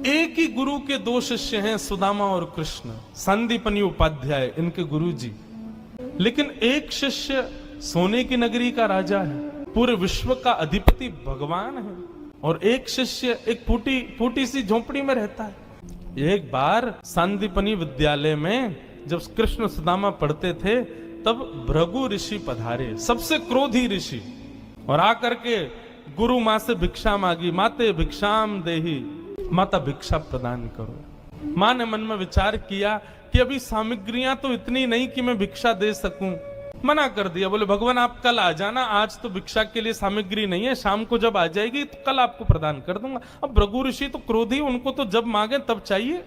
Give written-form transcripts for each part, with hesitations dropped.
एक ही गुरु के दो शिष्य हैं, सुदामा और कृष्ण, संदीपनी उपाध्याय इनके गुरु जी। लेकिन एक शिष्य सोने की नगरी का राजा है, पूरे विश्व का अधिपति भगवान है, और एक शिष्य एक फूटी सी झोंपड़ी में रहता है। एक बार संदीपनी विद्यालय में जब कृष्ण सुदामा पढ़ते थे तब भृगु ऋषि पधारे, सबसे क्रोधी ऋषि, और आकर के गुरु माँ से भिक्षा मांगी। माते भिक्षाम देही, माता भिक्षा प्रदान करो। माँ ने मन में विचार किया कि अभी सामग्रियां तो इतनी नहीं कि मैं भिक्षा दे सकूं, मना कर दिया। बोले भगवान आप कल आ जाना, आज तो भिक्षा के लिए सामग्री नहीं है, शाम को जब आ जाएगी तो कल आपको प्रदान कर दूंगा। अब भृगु ऋषि तो क्रोधी, उनको तो जब मांगे तब चाहिए।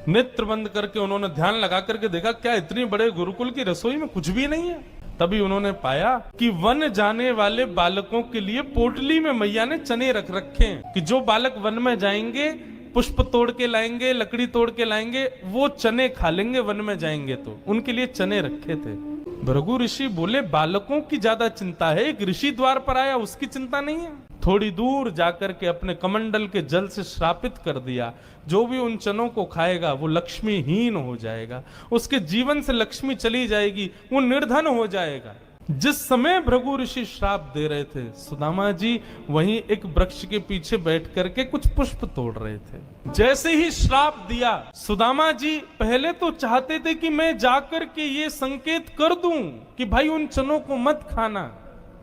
नेत्र बंद करके उन्होंने ध्यान लगा करके देखा, क्या इतनी बड़े गुरुकुल की रसोई में कुछ भी नहीं है। तभी उन्होंने पाया कि वन जाने वाले बालकों के लिए पोटली में मैया ने चने रख रखे हैं कि जो बालक वन में जाएंगे, पुष्प तोड़ के लाएंगे, लकड़ी तोड़ के लाएंगे, वो चने खा लेंगे वन में जाएंगे, तो उनके लिए चने रखे थे। भृगु ऋषि बोले बालकों की ज्यादा चिंता है, एक ऋषि द्वार पर आया उसकी चिंता नहीं है। थोड़ी दूर जाकर के अपने कमंडल के जल से श्रापित कर दिया, जो भी उन चनों को खाएगा वो लक्ष्मीहीन हो जाएगा, उसके जीवन से लक्ष्मी चली जाएगी, वो निर्धन हो जाएगा। जिस समय भृगु ऋषि श्राप दे रहे थे, सुदामा जी वहीं एक वृक्ष के पीछे बैठ करके कुछ पुष्प तोड़ रहे थे। जैसे ही श्राप दिया, सुदामा जी पहले तो चाहते थे कि मैं जाकर के ये संकेत कर दूं कि भाई उन चनों को मत खाना,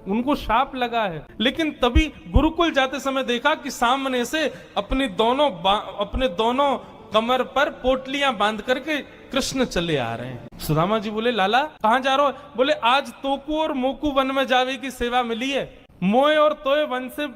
उनको शाप लगा है। लेकिन तभी गुरुकुल जाते समय देखा कि सामने से अपने दोनों कमर पर पोटलियां बांध करके कृष्ण चले आ रहे हैं। सुदामा जी बोले लाला कहां जा रहे हो? बोले आज तोकू और मोकू वन में जावे की सेवा मिली है, मोए और तोए वन से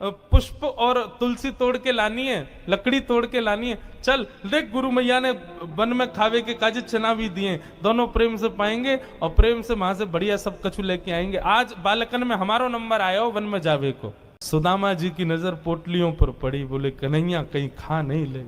पुष्प और तुलसी तोड़ के लानी है, लकड़ी तोड़ के लानी है। चल देख, गुरु मैया ने वन में खावे के काजे चना भी दिए, दोनों प्रेम से पाएंगे और प्रेम से वहां से बढ़िया सब कछु लेके आएंगे। आज बालकन में हमारो नंबर आया हो वन में जावे को। सुदामा जी की नजर पोटलियों पर पड़ी, बोले कन्हैया कहीं खा नहीं ले,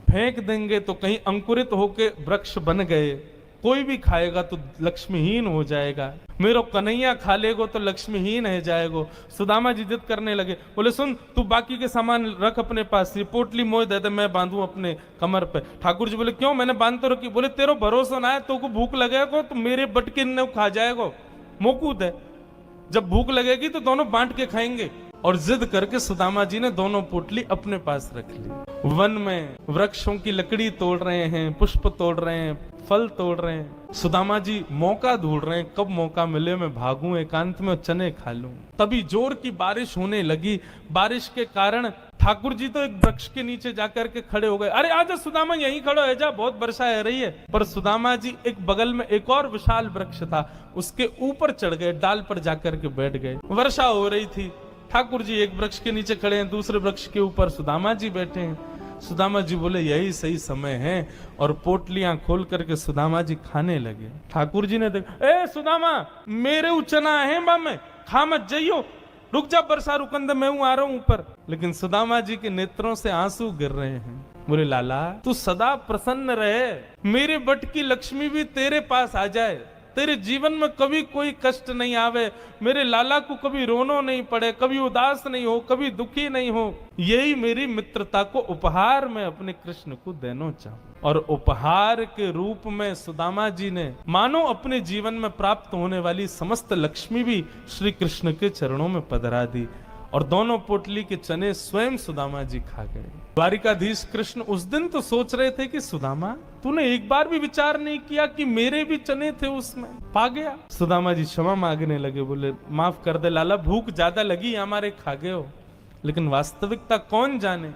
फेंक देंगे तो कहीं अंकुरित होके वृक्ष बन गए, कोई भी खाएगा तो लक्ष्मीहीन हो जाएगा, मेरो कन्हैया खा लेगो तो लक्ष्मीहीन है जाएगो। सुदामा जी जिद करने लगे, बोले सुन तू बाकी के सामान रख अपने पास, ये पोटली मोह दे दे मैं बांधू अपने कमर पे। ठाकुर जी बोले क्यों, मैंने बांध तो रखी। बोले तेरो भरोसा ना है, तो को भूख लगेगा तो मेरे बटके ने खा जाएगो, मोकूद है, जब भूख लगेगी तो दोनों बांट के खाएंगे। और जिद करके सुदामा जी ने दोनों पोटली अपने पास रख ली। वन में वृक्षों की लकड़ी तोड़ रहे हैं, पुष्प तोड़ रहे हैं, फल तोड़ रहे हैं। सुदामा जी मौका ढूंढ रहे हैं, कब मौका मिले मैं भागूं एकांत में चने खा लूं। तभी जोर की बारिश होने लगी। बारिश के कारण ठाकुर जी तो एक वृक्ष के नीचे जाकर के खड़े हो गए। अरे आजा सुदामा यहीं खड़ो है जा, बहुत वर्षा है रही है। पर सुदामा जी एक बगल में एक और विशाल वृक्ष था, उसके ऊपर चढ़ गए, डाल पर जाकर के बैठ गए। वर्षा हो रही थी, ठाकुर जी एक वृक्ष के नीचे खड़े हैं, दूसरे वृक्ष के ऊपर सुदामा जी बैठे हैं। सुदामा जी बोले यही सही समय है, और पोटलियां खोल करके सुदामा जी खाने लगे। ठाकुर जी ने देखा, ए सुदामा मेरे उचना है बा में, खा मत जाइयो, रुक जा बरसा रुकंद मैं हूं, आ रहा हूं ऊपर। लेकिन सुदामा जी के नेत्रों से आंसू गिर रहे हैं। बोले लाला तू सदा प्रसन्न रहे, मेरे बट की लक्ष्मी भी तेरे पास आ जाए, तेरे जीवन में कभी कोई कष्ट नहीं आवे, मेरे लाला को कभी रोनो नहीं पड़े, कभी उदास नहीं हो, कभी दुखी नहीं हो, यही मेरी मित्रता को उपहार मैं अपने कृष्ण को देना चाहूं। और उपहार के रूप में सुदामा जी ने मानो अपने जीवन में प्राप्त होने वाली समस्त लक्ष्मी भी श्री कृष्ण के चरणों में पधरा दी, और दोनों पोटली के चने स्वयं सुदामा जी खा गए। द्वारिकाधीश कृष्ण उस दिन तो सोच रहे थे कि सुदामा तूने एक बार भी विचार नहीं किया कि मेरे भी चने थे उसमें, पा गया। सुदामा जी क्षमा मांगने लगे, बोले माफ कर दे लाला, भूख ज्यादा लगी हमारे, खा गए हो, लेकिन वास्तविकता कौन जाने।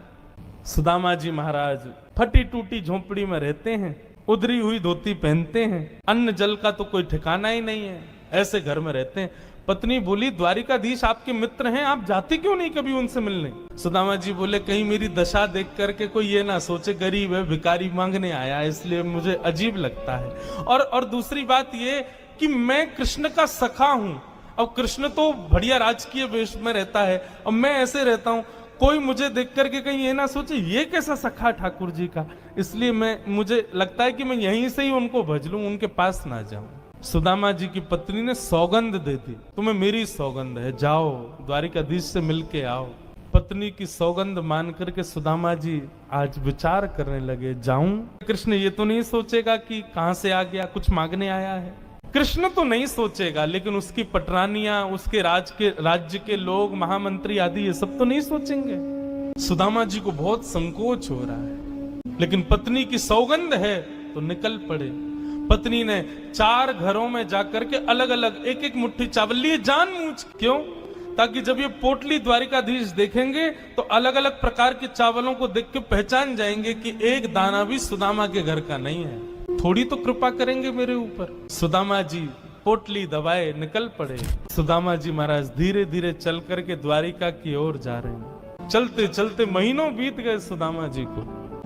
सुदामा जी महाराज फटी टूटी झोंपड़ी में रहते हैं, उधरी हुई धोती पहनते हैं, अन्न जल का तो कोई ठिकाना ही नहीं है, ऐसे घर में रहते हैं। पत्नी बोली द्वारिकाधीश आपके मित्र हैं, आप जाते क्यों नहीं कभी उनसे मिलने? सुदामा जी बोले कहीं मेरी दशा देख करके कोई ये ना सोचे गरीब है, भिखारी मांगने आया, इसलिए मुझे अजीब लगता है। और दूसरी बात ये कि मैं कृष्ण का सखा हूं, अब कृष्ण तो बढ़िया राजकीय वेश में रहता है, अब मैं ऐसे रहता हूं, कोई मुझे देख करके कहीं ये ना सोचे ये कैसा सखा ठाकुर जी का, इसलिए मुझे लगता है कि मैं यहीं से ही उनको भज लूं, उनके पास ना जाऊं। सुदामा जी की पत्नी ने सौगंध दे दी, तुम्हें मेरी सौगंध है, जाओ द्वारिकाधीश से मिलके आओ। पत्नी की सौगंध मान करके सुदामा जी आज विचार करने लगे, जाऊं? कृष्ण ये तो नहीं सोचेगा कि कहां से आ गया, कुछ मांगने आया है। कृष्ण तो नहीं सोचेगा, लेकिन उसकी पटरानियां, उसके राज्य के लोग, महामंत्री आदि, ये सब तो नहीं सोचेंगे। सुदामा जी को बहुत संकोच हो रहा है, लेकिन पत्नी की सौगंध है तो निकल पड़े। पत्नी ने 4 घरों में जाकर के अलग अलग एक एक मुट्ठी चावल लिए, जानबूझ। क्यों? ताकि जब ये पोटली द्वारिकाधीश देखेंगे तो अलग अलग प्रकार के चावलों को देख के पहचान जाएंगे कि एक दाना भी सुदामा के घर का नहीं है। थोड़ी तो कृपा करेंगे मेरे ऊपर। सुदामा जी पोटली दबाए निकल पड़े। सुदामा जी महाराज धीरे धीरे चल करके द्वारिका की ओर जा रहे हैं। चलते चलते महीनों बीत गए सुदामा जी को।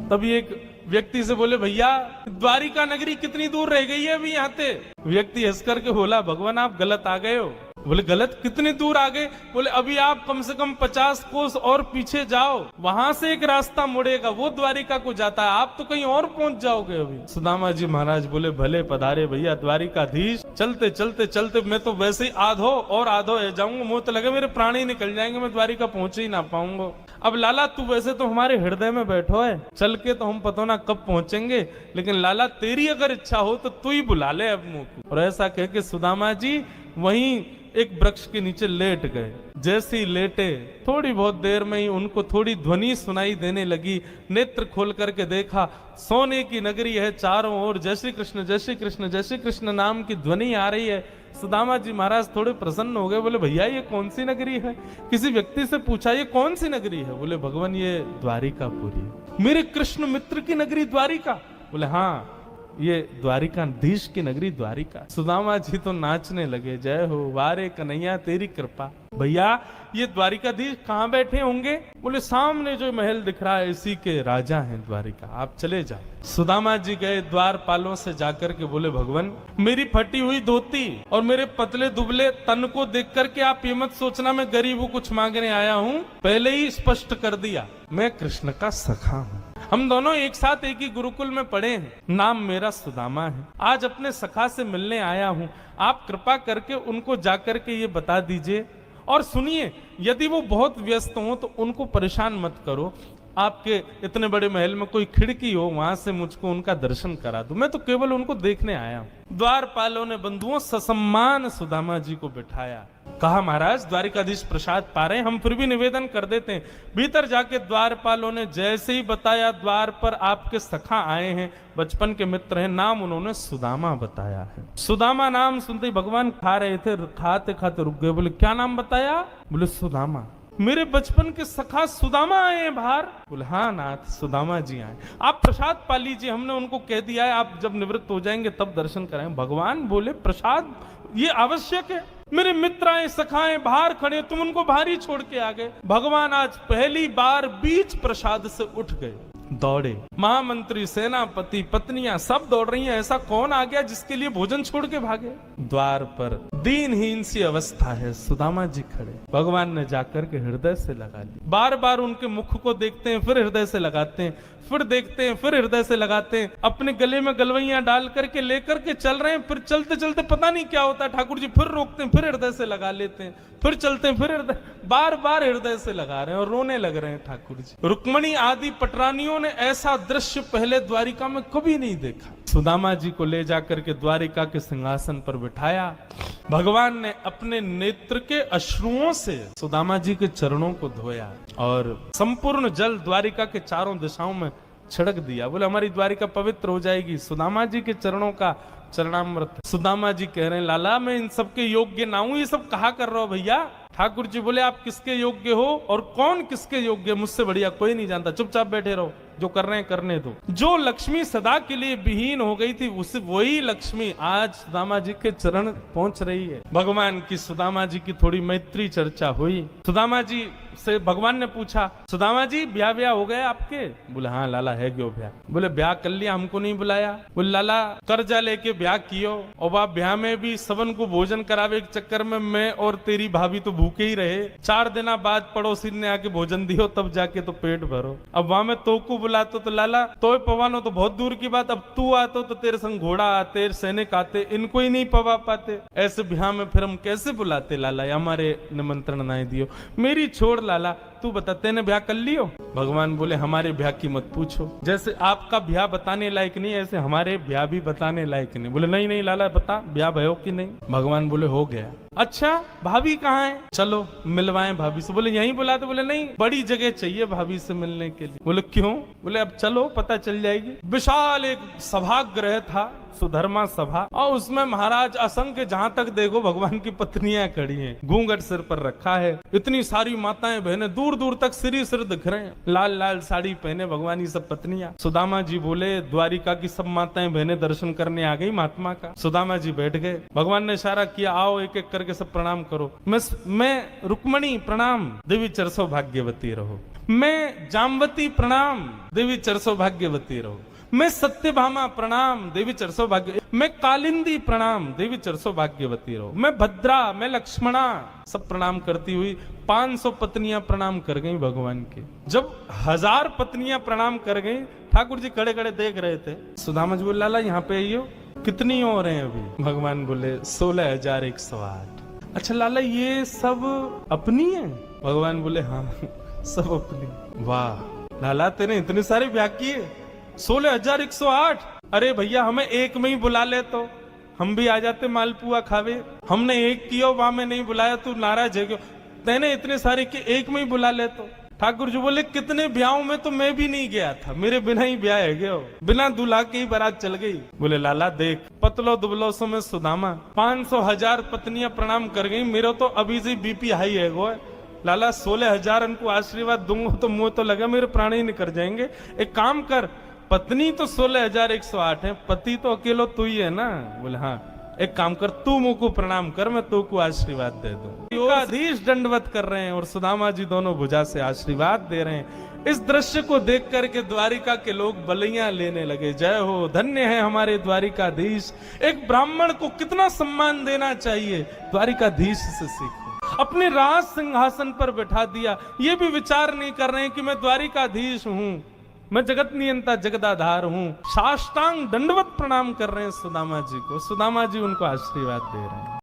तभी एक व्यक्ति से बोले, भैया द्वारिका नगरी कितनी दूर रह गई है अभी यहाँ से? व्यक्ति हंस करके बोला, भगवान आप गलत आ गए हो। बोले गलत? कितनी दूर आ गए? बोले अभी आप कम से कम 50 कोस और पीछे जाओ, वहां से एक रास्ता मुड़ेगा, वो द्वारिका को जाता है, आप तो कहीं और पहुंच जाओगे अभी। सुदामा जी महाराज बोले, भले पधारे भैया द्वारिकाधीश। चलते चलते चलते मैं तो वैसे ही आधो जाऊंगा, मुंह तो लगे मेरे प्राण ही निकल जाएंगे, मैं द्वारिका पहुंच ही ना पाऊंगा। अब लाला तू वैसे तो हमारे हृदय में बैठो है, चल के तो हम पता ना कब पहुंचेंगे, लेकिन लाला तेरी अगर इच्छा हो तो तू ही बुला ले अब मुंह को। और ऐसा कह के सुदामा जी वहीं एक वृक्ष के नीचे लेट गए। जैसे ही लेटे थोड़ी बहुत देर में ही उनको थोड़ी ध्वनि सुनाई देने लगी। नेत्र खोल करके देखा, सोने की नगरी है, चारों ओर जय श्री कृष्ण जय श्री कृष्ण जय श्री कृष्ण नाम की ध्वनि आ रही है। सुदामा जी महाराज थोड़े प्रसन्न हो गए, बोले भैया ये कौन सी नगरी है? किसी व्यक्ति से पूछा ये कौन सी नगरी है? बोले भगवान ये द्वारिकापुरी। मेरे कृष्ण मित्र की नगरी द्वारिका? बोले हाँ ये द्वारिकाधीश की नगरी द्वारिका। सुदामा जी तो नाचने लगे, जय हो वारे कन्हैया तेरी कृपा। भैया ये द्वारिकाधीश कहाँ बैठे होंगे? बोले सामने जो महल दिख रहा है इसी के राजा हैं द्वारिका, आप चले जाओ। सुदामा जी गए द्वारपालों से जाकर के बोले, भगवान मेरी फटी हुई धोती और मेरे पतले दुबले तन को देख करके आप ये मत सोचना मैं गरीब हूँ कुछ मांगने आया हूँ। पहले ही स्पष्ट कर दिया, मैं कृष्ण का सखा हूँ। हम दोनों एक साथ एक ही गुरुकुल में पढ़े हैं, नाम मेरा सुदामा है। आज अपने सखा से मिलने आया हूँ, आप कृपा करके उनको जाकर के ये बता दीजिए। और सुनिए, यदि वो बहुत व्यस्त हो तो उनको परेशान मत करो, आपके इतने बड़े महल में कोई खिड़की हो वहां से मुझको उनका दर्शन करा दो, मैं तो केवल उनको देखने आया हूं। द्वारपालों ने बंधुओं ससम्मान सुदामा जी को बिठाया। कहा महाराज द्वारिकाधीश प्रसाद पा रहे, हम फिर भी निवेदन कर देते हैं। भीतर जाके द्वारपालों ने जैसे ही बताया, द्वार पर आपके सखा आए हैं, बचपन के मित्र हैं, नाम उन्होंने सुदामा बताया है। सुदामा नाम सुनते ही भगवान खा रहे थे, खाते खाते रुक गए। बोले क्या नाम बताया? बोले सुदामा। मेरे बचपन के सखा सुदामा आए हैं बाहर? बोले हाँ नाथ सुदामा जी आए। आप प्रसाद पा लीजिए, हमने उनको कह दिया है आप जब निवृत्त हो जाएंगे तब दर्शन कराएं। भगवान बोले प्रसाद ये आवश्यक है? मेरे मित्र आए सखाएं बाहर खड़े, तुम उनको बाहर ही छोड़ के आ गए। भगवान आज पहली बार बीच प्रसाद से उठ गए, दौड़े। महामंत्री, सेनापति, पत्नियां सब दौड़ रही हैं। ऐसा कौन आ गया जिसके लिए भोजन छोड़ के भागे? द्वार पर दीनहीन सी अवस्था है, सुदामा जी खड़े। भगवान ने जाकर के हृदय से लगा ली। बार बार उनके मुख को देखते हैं, फिर हृदय से लगाते हैं, फिर देखते हैं, फिर हृदय से लगाते हैं। अपने गले में गलवैयां डाल करके लेकर के चल रहे हैं। फिर चलते चलते पता नहीं क्या होता है, ठाकुर जी फिर रोकते हैं, फिर हृदय से लगा लेते हैं, फिर चलते हैं, फिर हृदय, बार बार हृदय से लगा रहे हैं और रोने लग रहे हैं ठाकुर जी। रुक्मणी आदि पटरानियों ने ऐसा दृश्य पहले द्वारिका में कभी नहीं देखा। सुदामा जी को ले जाकर के द्वारिका के सिंहासन पर बिठाया। भगवान ने अपने नेत्र के अश्रुओं से सुदामा जी के चरणों को धोया और संपूर्ण जल द्वारिका के चारों दिशाओं में छिड़क दिया। बोले हमारी द्वारिका पवित्र हो जाएगी सुदामा जी के चरणों का चरणामृत। सुदामा जी कह रहे हैं लाला मैं इन सबके योग्य ना हूं, ये सब कहा कर रहा हो भैया? ठाकुर जी बोले आप किसके योग्य हो और कौन किसके योग्य, मुझसे बढ़िया कोई नहीं जानता, चुपचाप बैठे रहो, जो कर रहे हैं करने दो। जो लक्ष्मी सदा के लिए विहीन हो गई थी उस वही लक्ष्मी आज सुदामा जी के चरण पहुंच रही है। भगवान की सुदामा जी की थोड़ी मैत्री चर्चा हुई। सुदामा जी से भगवान ने पूछा सुदामा जी ब्याह हो गया आपके? बोले हाँ लाला है क्यों ब्याह? बोले ब्याह कर लिया, हमको नहीं बुलाया? बोले लाला कर्जा लेके ब्याह कियो और बाप ब्याह में भी सबन को भोजन करावे के चक्कर में मैं और तेरी भाभी तो भूखे ही रहे। 4 दिन बाद पड़ोसी ने आके भोजन दियो तब जाके तो पेट भरो। अब वहां में तो को बुलाते तो लाला तो पवानो तो बहुत दूर की बात, अब तू आते तो तेरे संग घोड़ा आते, सैनिक आते, इनको ही नहीं पवा पाते। ऐसे ब्याह में फिर हम कैसे बुलाते लाला? हमारे निमंत्रण ना दियो। मेरी छोड़ और लाला तू बता तेने ब्याह कर लियो? भगवान बोले हमारे ब्याह की मत पूछो, जैसे आपका ब्याह बताने लायक नहीं ऐसे हमारे ब्याह भी बताने लायक नहीं। बोले नहीं नहीं लाला बता ब्याह भयो कि नहीं? भगवान बोले हो गया। अच्छा भाभी कहाँ है? चलो मिलवाएं भाभी से। बोले यहीं बुला दो। बोले नहीं बड़ी जगह चाहिए भाभी से मिलने के लिए। बोले क्यों? बोले अब चलो पता चल जाएगी। विशाल एक सभागृह था, सुधर्मा सभा, और उसमें महाराज असंख्य जहां तक देखो भगवान की पत्नियां खड़ी हैं, घूंघट सिर पर रखा है, इतनी सारी माताएं बहनें दूर दूर तक सिर दिख रहे हैं, लाल लाल साड़ी पहने भगवान की सब पत्नियां। सुदामा जी बोले द्वारिका की सब माताएं बहनें दर्शन करने आ गई महात्मा का। सुदामा जी बैठ गए, भगवान ने इशारा किया आओ एक एक करके सब प्रणाम करो। मैं रुक्मणी प्रणाम, देवी चरसो भाग्यवती रहो। मैं जामवती प्रणाम, देवी चरसो भाग्यवती रहो। मैं सत्यभामा प्रणाम, देवी चरसो भाग्य। मैं कालिंदी प्रणाम, देवी चरसो भाग्यवती रहो। मैं भद्रा, मैं लक्ष्मणा, सब प्रणाम करती हुई 500 पत्नियां प्रणाम कर गई भगवान के। जब 1000 पत्नियां प्रणाम कर गई, ठाकुर जी खड़े खड़े देख रहे थे। सुदामा जी बोले लाला यहाँ पे आइयो, कितनी और हैं अभी? भगवान बोले 16,108। अच्छा लाला ये सब अपनी है? भगवान बोले हाँ सब अपनी। वाह लाला तेने इतने सारे ब्याह किए, 16,108। अरे भैया हमें एक में ही बुला ले तो हम भी आ जाते मालपुआ खावे। हमने एक किया वहां में नहीं बुलाया, तू नाराज है क्यों? तेने इतने सारे के एक में ही बुला ले तो। ठाकुर जी बोले कितने ब्याहों में तो मैं भी नहीं गया था, मेरे बिना ही ब्याह है गया, बिना दूल्हा के ही बारात चल गई। बोले लाला देख पतलो दुबलो सो में सुदामा 500,000 पत्नियां प्रणाम कर गई, मेरा तो अभी से बीपी हाई है गो। लाला 16,000 उनको आशीर्वाद दूंगा तो मुंह तो लगा मेरे प्राण ही निकल जाएंगे। एक काम कर, पत्नी तो 16,108 है, पति तो अकेलो तू ही है ना? बोले हाँ। एक काम कर तू मुंह को प्रणाम कर, मैं तू को आशीर्वाद दे दूं। आधीश दंडवत कर रहे हैं और सुदामा जी दोनों भुजा से आशीर्वाद दे रहे हैं। इस दृश्य को देख करके द्वारिका के लोग बलियां लेने लगे। जय हो, धन्य है हमारे द्वारिकाधीश। एक ब्राह्मण को कितना सम्मान देना चाहिए, द्वारिकाधीश से सीखो। अपने राज सिंहासन पर बैठा दिया, ये भी विचार नहीं कर रहे हैं कि मैं द्वारिकाधीश हूं, मैं जगत नियंता जगदाधार हूं। साष्टांग दंडवत प्रणाम कर रहे हैं सुदामा जी को। सुदामा जी उनको आशीर्वाद दे रहे हैं।